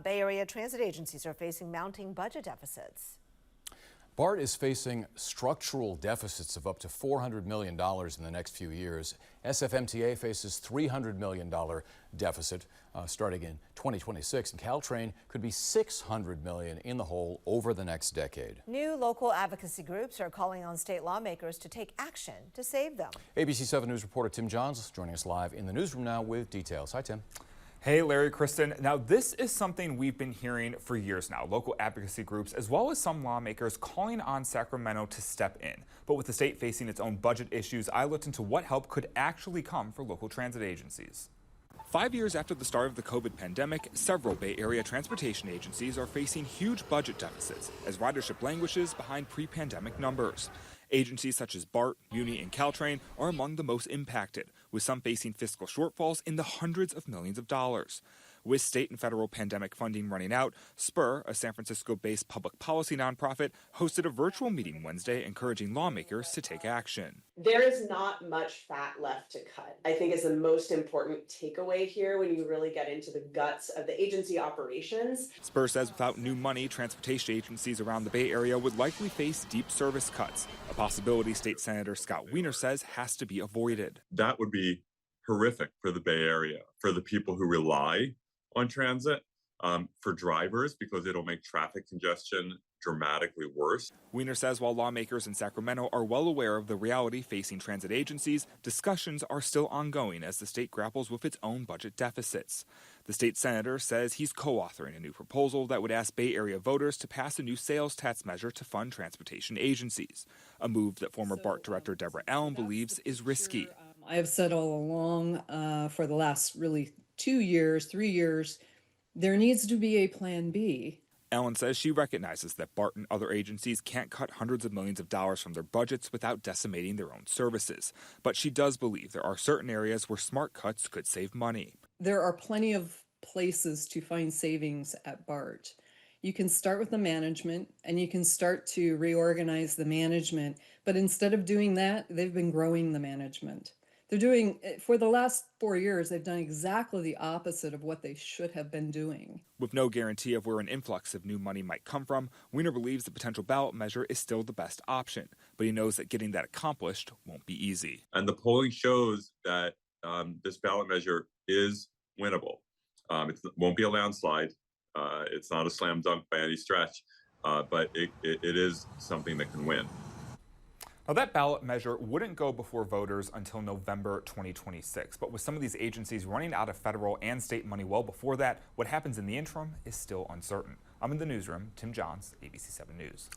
Bay Area transit agencies are facing mounting budget deficits. BART is facing structural deficits of up to $400 million in the next few years. SFMTA faces $300 million deficit starting in 2026, and Caltrain could be $600 million in the hole over the next decade. New local advocacy groups are calling on state lawmakers to take action to save them. ABC 7 News reporter Tim Johns joining us live in the newsroom now with details. Hi, Tim. Hey, Larry, Kristen. Now, this is something we've been hearing for years now. Local advocacy groups, as well as some lawmakers, calling on Sacramento to step in. But with the state facing its own budget issues, I looked into what help could actually come for local transit agencies. 5 years after the start of the COVID pandemic, several Bay Area transportation agencies are facing huge budget deficits as ridership languishes behind pre-pandemic numbers. Agencies such as BART, Muni, and Caltrain are among the most impacted, with some facing fiscal shortfalls in the hundreds of millions of dollars. With state and federal pandemic funding running out, Spur, a San Francisco-based public policy nonprofit, hosted a virtual meeting Wednesday encouraging lawmakers to take action. There is not much fat left to cut, I think, is the most important takeaway here when you really get into the guts of the agency operations. Spur says without new money, transportation agencies around the Bay Area would likely face deep service cuts, a possibility State Senator Scott Wiener says has to be avoided. That would be horrific for the Bay Area, for the people who rely on transit, for drivers, because it'll make traffic congestion dramatically worse. Wiener says while lawmakers in Sacramento are well aware of the reality facing transit agencies, discussions are still ongoing as the state grapples with its own budget deficits. The state senator says he's co-authoring a new proposal that would ask Bay Area voters to pass a new sales tax measure to fund transportation agencies, a move that former BART director Deborah Allen believes is risky. I have said all along for the last really 2 years, 3 years, there needs to be a plan B. Allen says she recognizes that BART and other agencies can't cut hundreds of millions of dollars from their budgets without decimating their own services. But she does believe there are certain areas where smart cuts could save money. There are plenty of places to find savings at BART. You can start with the management and you can start to reorganize the management. But instead of doing that, they've been growing the management. They're doing, for the last 4 years, they've done exactly the opposite of what they should have been doing. With no guarantee of where an influx of new money might come from, Wiener believes the potential ballot measure is still the best option, but he knows that getting that accomplished won't be easy. And the polling shows that this ballot measure is winnable. It won't be a landslide. It's not a slam dunk by any stretch, but it is something that can win. Now, that ballot measure wouldn't go before voters until November 2026, but with some of these agencies running out of federal and state money well before that, what happens in the interim is still uncertain. I'm in the newsroom. Tim Johns, ABC 7 News.